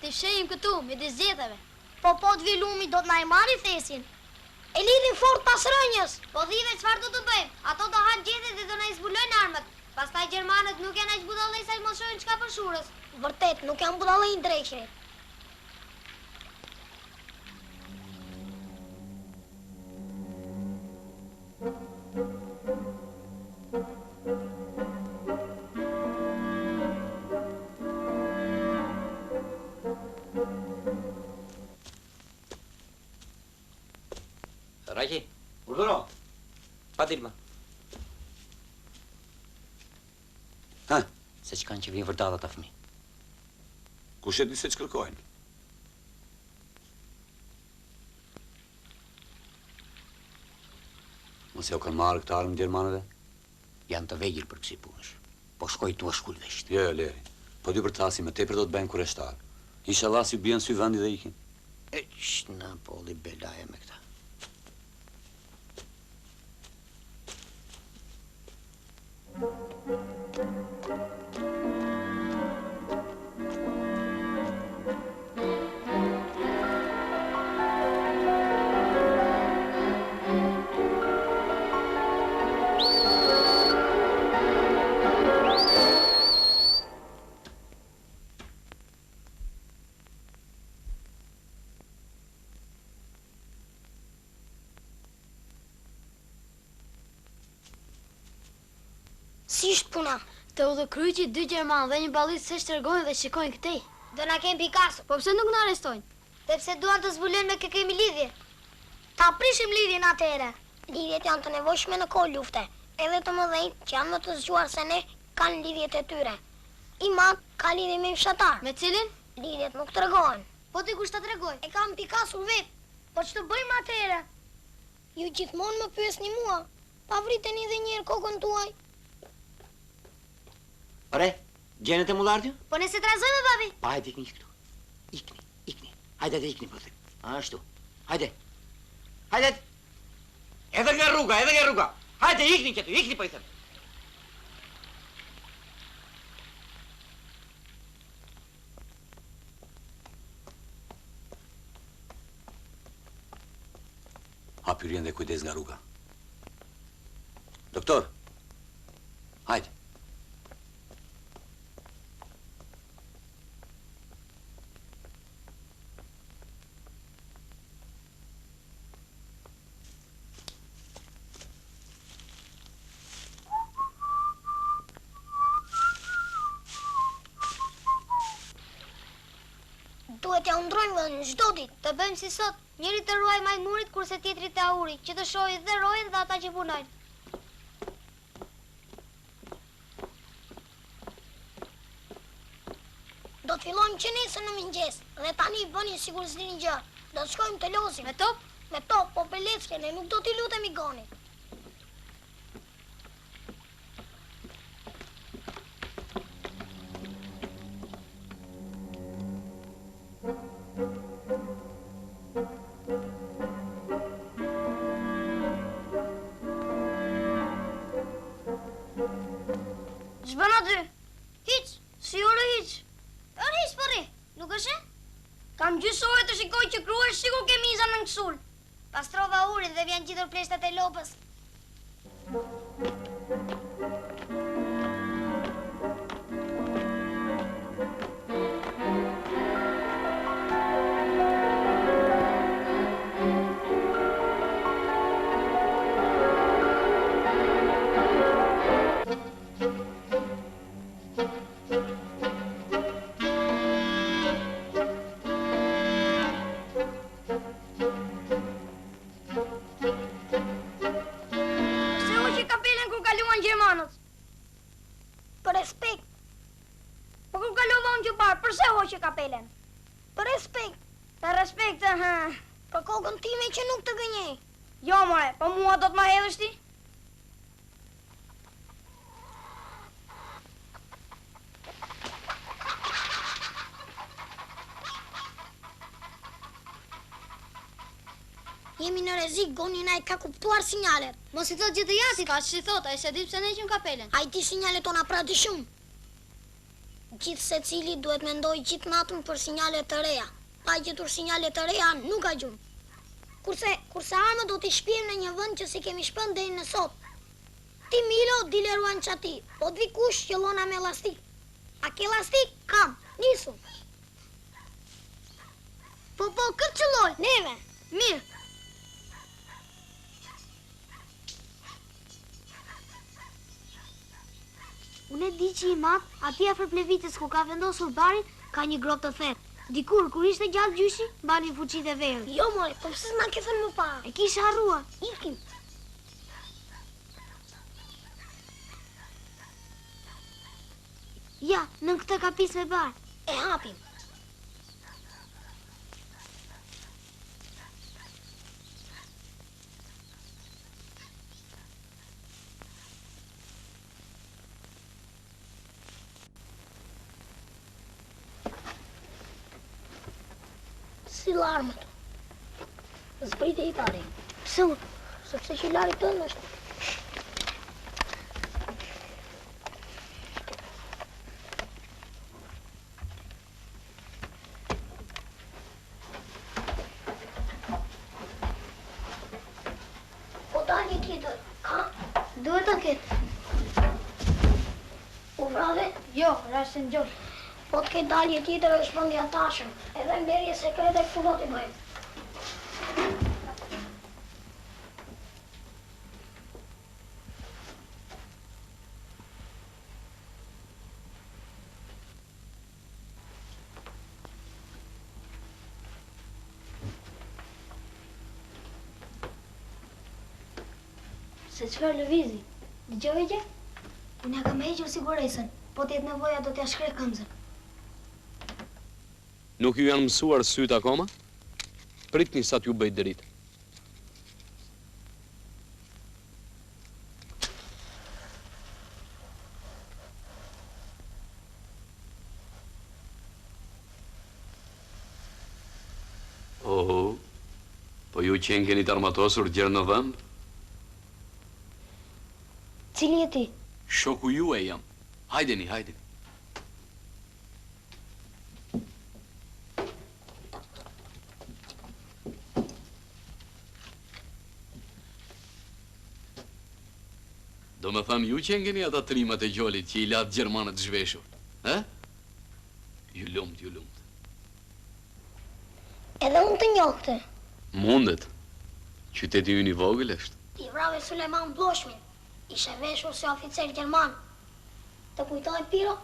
t'i fshejim këtu, midis zgjedhjeve. Po t'vi lumi do t'na i marri thesin. E lidhin fort pas rënjës. Po dhive çfarë do të bëjmë? Ato do hanë gjethet dhe do na zbulojnë armët. Pastaj gjermanët nuk janë aq budallëj sa mos shohin çka për shurës. Vërtet, nuk janë budallëj ndreqe. Raqi, Urdhëro. pa dilma. Ha? Se që kanë që vinë vërtat ata fëmi. Kush e di se ç'kërkojnë? Mos ja u kanë marrë këtë armë gjermanëve? Janë të vegjël për kësi punësh. Po shkoj tua shkull vesht. Jo, Leri. Po dy për tasi me tepër do të bëjnë kureshtar. Inshallah si bien sy vendi dhe ikin. E qëna polli belaje me këta. Si ishtë puna? Të udhëkryqi 2 gjermanë dhe një ballit se shtrëgojnë dhe shikojnë këtej. Do na kem Picasso. Po pse nuk na arrestojnë? Sepse duan të zbulojnë me kë kemi lidhje. Ta prishim lidhjen atëherë. Lidhjet janë të nevojshme në kohë lufte. Edhe të mëdhenjt që janë më të zgjuar se ne kanë lidhjet e tyre. I madh ka lidhje me fshatar. Me cilin? Lidhjet nuk tregohen. Po ti kush ta tregoj? E kam Picasso vet. Po ç'të bëjmë atëherë? Ju gjithmonë më pyesni mua. Pa vriteni edhe një herë kokën tuaj. Ore, gjenet e mullardju? Po nëse trazojme, babi? Pa, hajde ikni këtu. Ikni. Hajde ikni, po them. Ashtu. Hajde. Hajde. Edhe nga rruga. Hajde, ikni këtu, ikni, po i them. Hap hyrjen dhe kujdes nga rruga. Doktor. Hajde. Duhet ja undrojmë vënë çdo ditë. Të bëjmë si sot, njëri të ruaj majmurit kurse tjetri të auri, që të shohin dhe rojen dhe ata që punojnë. Do të fillojmë që nesër në mëngjes dhe tani bëni sikur s'dini gjë. Do të shkojmë të losim. Me top? Me top, po për lecke, ne nuk do t'i lutemi gonit. Ç'bën aty? Hiç. Si ore hiç? Ore hiç përri, nuk është? Kam gjysore të shikoj që kruhesh sikur ke miza në kësul. Pastrova urin dhe vjen gjithër pleshtat e lopës. Për respekt. Po kur kalova unë që parë, përse hoqe kapelen? Për respekt. Për respekt, Për kokën time që nuk të gënjej. Jo, more, po mua do të ma hedhësh ti? Jemi në rrezik, goni na i ka kuptuar sinjalet. Mos i thot gjithë jasi, ka që i thot, a i se di pse ne qëm kapelen. A i ti sinjalet tona pra të shumë. Gjithë se cili duhet mendoj gjithë natën për sinjale të reja. Pa gjetur sinjale të reja, nuk ka gjumë. Kurse armët do t'i shpirë në një vend që si kemi shpën deri në sot. Ti Milo, dileruan qati, po t'vi kush qëllona me lastik. A ke lastik? Kam, nisu. Po, këtë qëlloj. Neve. Mirë. Unë e di që i matë, ati afër Plevitës ku ka vendosur barin, ka një grop të thellë. Dikur, kur ishte gjatë gjyshi, bani fuqit e verë. Jo, more, po pëse s'na ke thënë më parë? E kisha harruar. Ikim. Ja, në këtë kapis me barë. E hapim. Si l'armët. Zbrite i tani. Pse unë? Sepse që lari tënë është. Po dalje tjetër. Ka? Duhet të ketë. U vrave? Jo, rashtë në gjoj. Po të ketë dalje tjetër është bëndja tashëm. Edhe mberje sekrete këtu do t'i bëjmë. Se qëfar lëvizi? Dëgjove gjë? Unë ja kam hequr siguresën, po t'jetë nevoja do t'ja shkreh këmbëzën. Nuk ju janë mësuar sytë akoma? Pritni sa t'ju bëjt dërit. Oho, po ju qenë keni të armatosur gjerë në dhëmbë? Cili e ti? Shoku ju e jam. Hajdeni, hajdeni. Do me thamë ju që ngeni ata trimat e gjolit që i latë Gjermanët zhveshur. Ju lumt, ju lumt. Edhe unë të njohte. Mundet. Qyteti ju një vogël është. I vrave Suleman Bloshmin. Ishe veshur si oficer Gjerman. Të kujtoj Piro?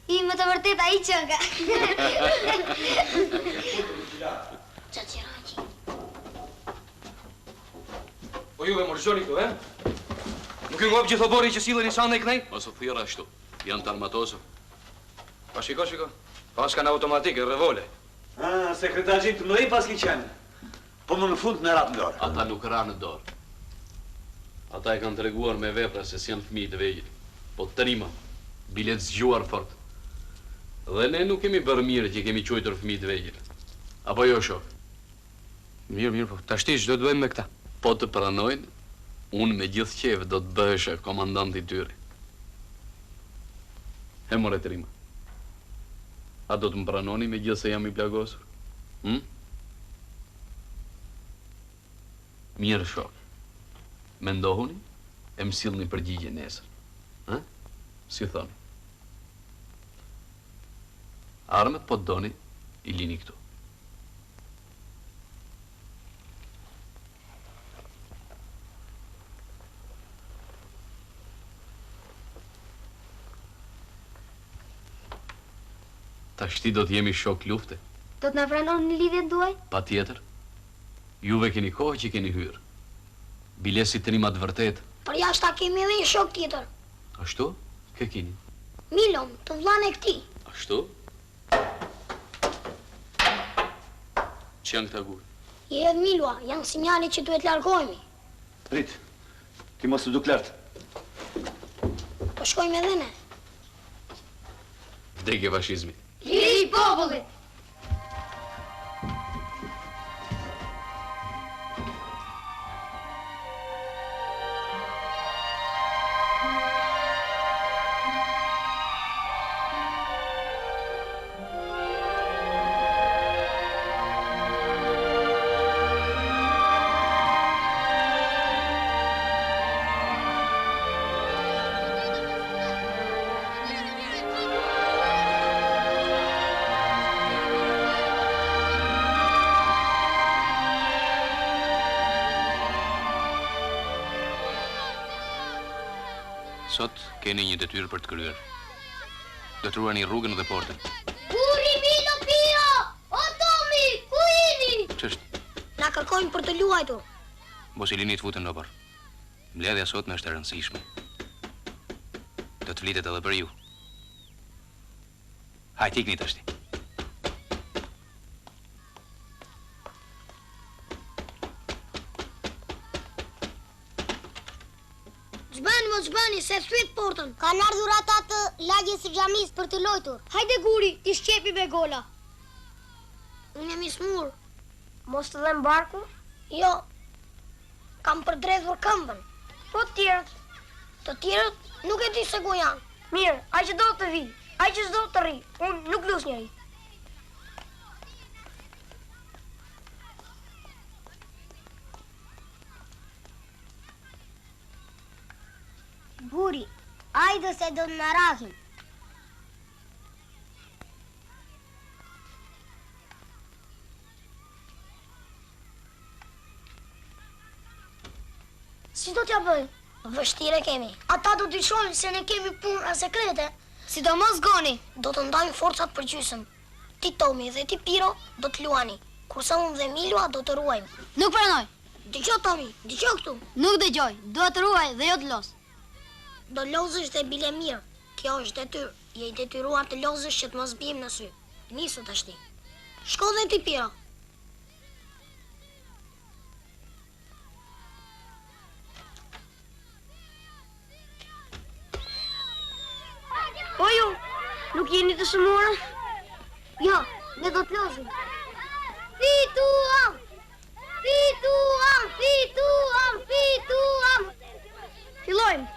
I më të vërtet a i qënga. Qaqiraqi. Po juve morgjoni këtu, Nuk ju ngop gjithë obori që silën i shanë e kënej? Mos u thira ashtu, janë të armatosur. Pa shiko. Pas kanë automatike, revole. Sekretarëgjit të mëdhej pas ki qenë. Po më në fund në ratë në dorë. Ata nuk ra në dorë. Ata e kanë të reguar me vepra se s'janë fëmijë të vegjël. Po të rima, bilet zgjuar fort. Dhe ne nuk kemi bërë mirë që kemi quajtur fëmijë të vegjël. Apo jo, shok? Mirë, po tashti ç'do të bëjmë me këta? Po të pranojnë, unë me gjithë qevë do të bëhesha komandanti tyre. He more të rima. A do të më pranoni me gjithë se jam i plagosur? Mirë, shok. Mendohuni, e më sillni përgjigje nesër. Si thoni? Armët po të doni, i lini këtu. Tashti do t'jemi shok lufte. Do t'na pranon në lidhjet tuaj? Pa tjetër. Juve keni kohë që keni hyrë. Bilesi të rimat vërtet. Për jashta kemi edhe një shok tjetër. Ashtu? Kë keni? Milon, të vllain e këtij. Ashtu? Që janë këta gurë? Je edhe Milua, janë sinjale që duhet largohemi. Prit, ti mos të duk lartë. Po shkojmë edhe ne. Vdekje fashizmi. Liri popullit! sot keni një detyrë për të kryer. Do të ruani rrugën dhe portën. Burri Milo Pio! O Tomi, ku jeni? Ç'është? Na kërkojnë për të luajtur. Mos i lini të futen nëpër. Mbledhja sotme është e rëndësishme. Do të flitet edhe për ju. Hajt ikni tashti. Zbani, se thyet portën. Kanë ardhur ata të lagjes së xhamisë për të lojtur. Hajde Guri, ti shqepi me gola. Unë jam i smur. Mos të dhem barku? Jo. Kam përdredhur këmbën. Po të tjerët? Të tjerët nuk e di se ku janë. Mirë, ai që do të vi, ai që s'do të rri. Unë nuk lus njëri. Guri, ajde se do të në rahin. Si do t'ja bëjmë? Vështire kemi. Ata do t'i shohin se ne kemi puna sekrete. Sidomos Goni. Do të ndajmë forcat për gjysmë. Ti Tomi dhe ti Piro do të luani. Kurse unë dhe Milua do të ruajmë. Nuk pranoj. Dëgjoj Tomi, dëgjoj këtu. Nuk dëgjoj, dua të ruaj dhe jo të los. Do lozësh dhe bile mirë. Kjo është detyrë. Je i detyruar të lozësh që të mos bijmë në sy. Nisu tashti. Shko dhe ti Piro. Po ju, nuk jeni të shëmura? Jo, ne do të lozëm. Fituam! Fituam! Fituam! Fituam! Fillojmë.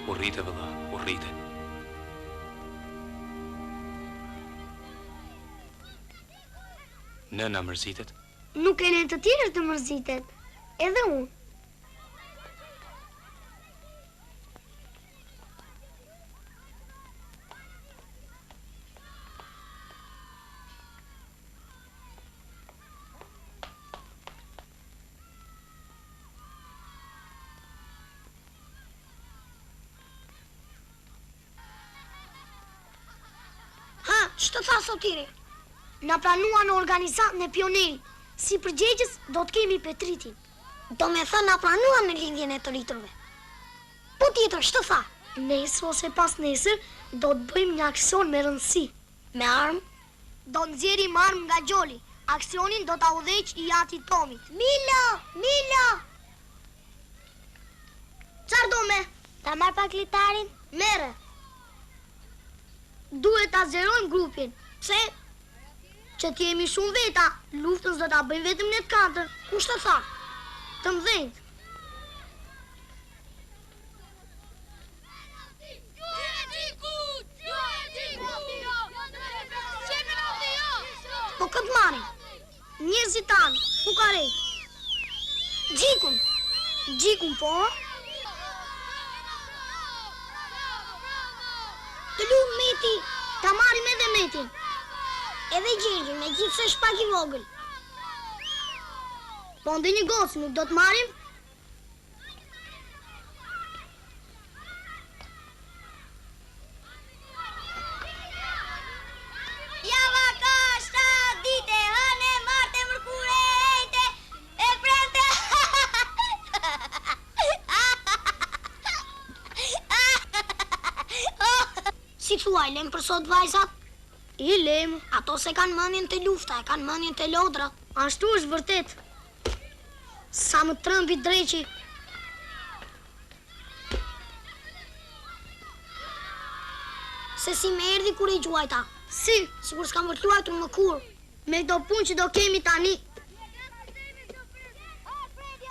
Urrite vëlla, urrite. Nëna mërzitet? Nuk e në të tjerë të mërzitet. Edhe unë. Që të tha Sotiri? Na pranua në organizatën e pionerit. Si përgjegjës do të kemi Petritin. Do me thënë na pranua në lindjen e të rriturve. Po tjetër, që të tha? Nesër ose pas nesër do të bëjmë një aksion me rëndësi. Me armë? Do nxjerrim armë nga Gjoli. Aksionin do ta udhëheq i ati Tomit. Milo! Milo! Çfarë do me? Ta marr pak litarin? Merre. Duhet ta zgjerojmë grupin. Pse? Që t'jemi shumë veta, luftën s'do ta bëjmë vetëm ne të katër. Kush të tha? Të mdhenjt. Po këtë marim. Njerëzit tanë, fukarej. Gjikun. Gjikun po? Të lumë Meti, ta marim edhe Metin. Edhe Gjergjin, me gjithë se shpak i vogël. Po ndë një gocë, nuk do të marim? Java ka 7 dite, hëne, marte, mërkure, ejte, e prente. i thuaj, lem për sot vajzat? I lem. Ato se kanë mendjen të lufta, e kanë mendjen të lodra. Ashtu është vërtet. Sa më trëmbi dreqi. Se si me erdi kur i gjuajta? Si? Sigur s'kam vërtë luajtur më kur. Me këto punë që do kemi tani.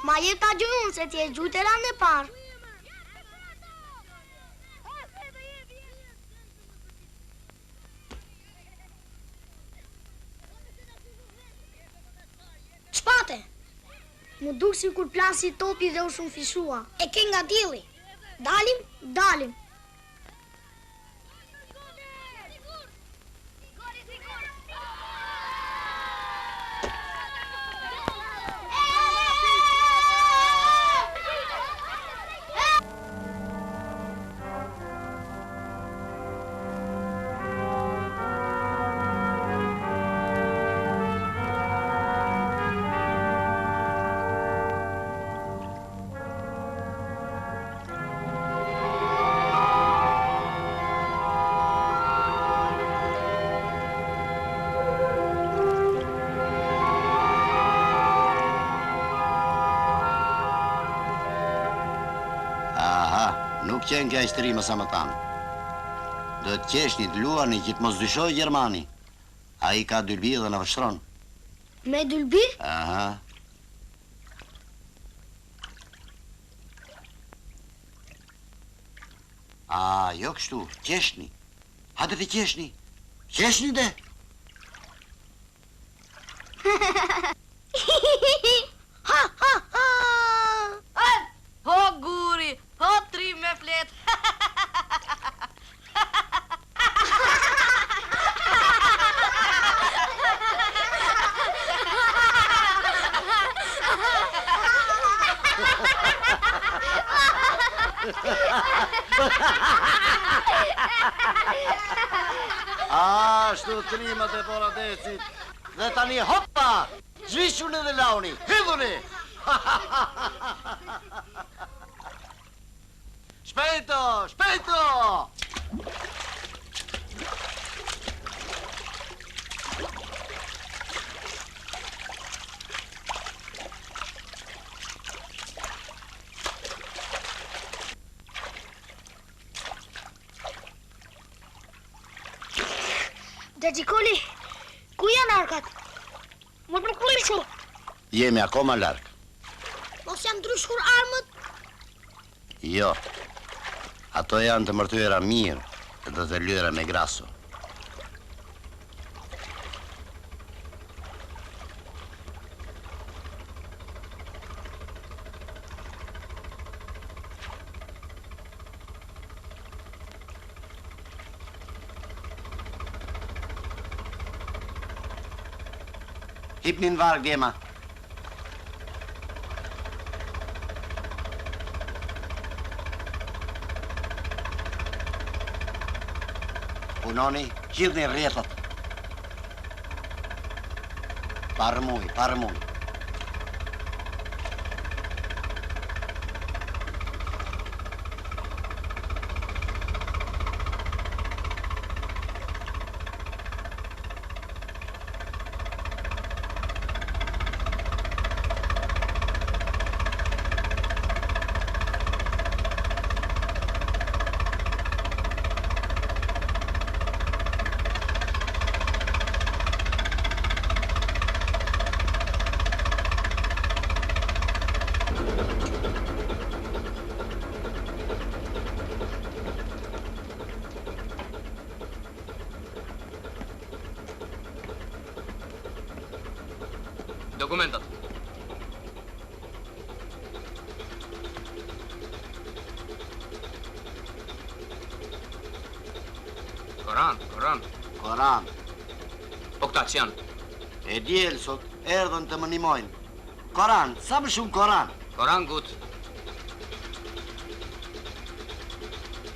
Ma jep ta gjunun se ti e gjujt e rande parë. Shpate! Më duk si kur plasi topi dhe u shumë fishua. E ke nga dili. Dalim? Dalim. Nuk qenë kja ishtrima sa më tanë. Do të qeshni të luani që të mos dyshoj Gjermani. A i ka dylbi dhe në vështron. Me dylbi? Aha. A, jo kështu, qeshni. Hajde të qeshni. Qeshni dhe. Ha, ha, ha! Ho guri, ho tri me flet. Ashtu trimat e poradecit. Dhe tani hoppa! Zhvishuni dhe launi, hidhuni! Shpejto, shpejto! Gjikoli, ku janë arkat? Më përkullishu. Jemi akoma larg. Mos janë ndryshur armët? Jo. Ato janë të mërtyera mirë dhe të lyera me graso. Hipni në varë, Gema. Punoni, gjithni rjetët. Parëmuj, parëmuj. Dokumentat. Koran. Koran. Po këta që janë? E djelë sot, erdhën të më nimojnë. Koran, sa më shumë Koran. Koran gut.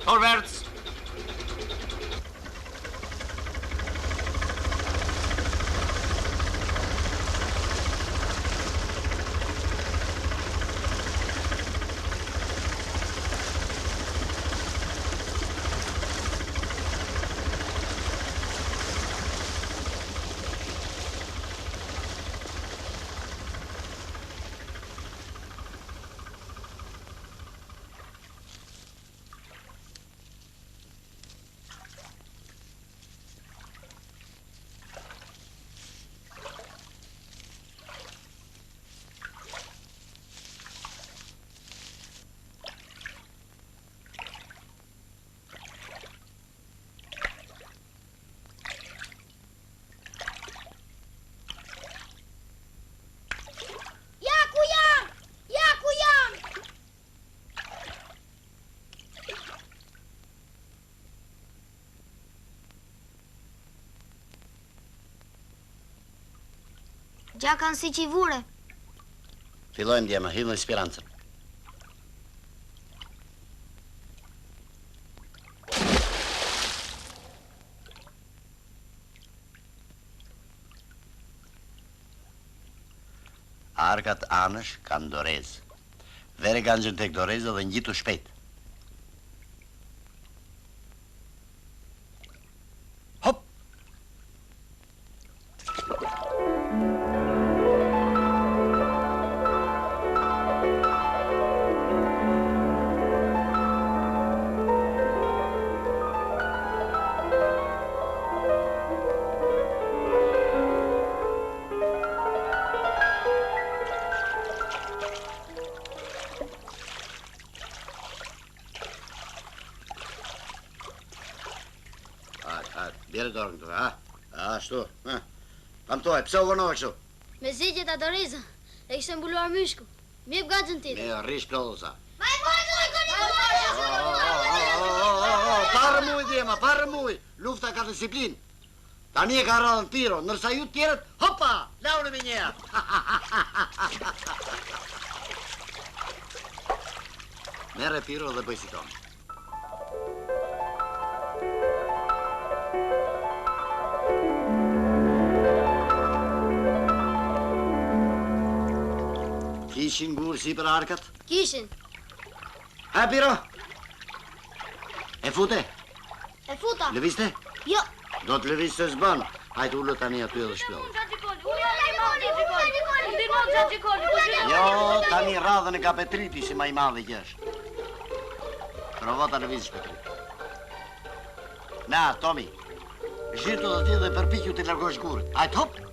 Forwards. Gjakan si qivure. Fillojmë djema, hidhë në spirancën. Arkat anësh kanë dorezë. Vere ganxën tek doreza dhe ngjitu shpejt. Hop! Bjerë dorën këtu, ha? Ashtu, ha? Pamtoj, pse u vënove kështu? Me zgjedhjet a doreza, e kishte mbuluar myshku. Mi jep gaxën tjetër. Me rrish plodhusa. Maj Parë muj, djema, parë muj. Lufta ka disiplin. Tani e ka radhën Piro, nërsa ju tjerët, hopa, launi me njeja. Mere Piro dhe bëj si tonë. Kishin gurë si për arkat? Kishin. Ha, Piro? E fute? E futa. Lëviste? Jo. Do të lëvis se s'bën. Hajtë ullë tani aty edhe shpjodhë. Jo, tani radhën e ka Petriti si ma i madhe që është. Provo ta lëviz Petrit. Na, Tomi, zhirtu dhe ti dhe përpikju të largosh gurët. Hajtë hop!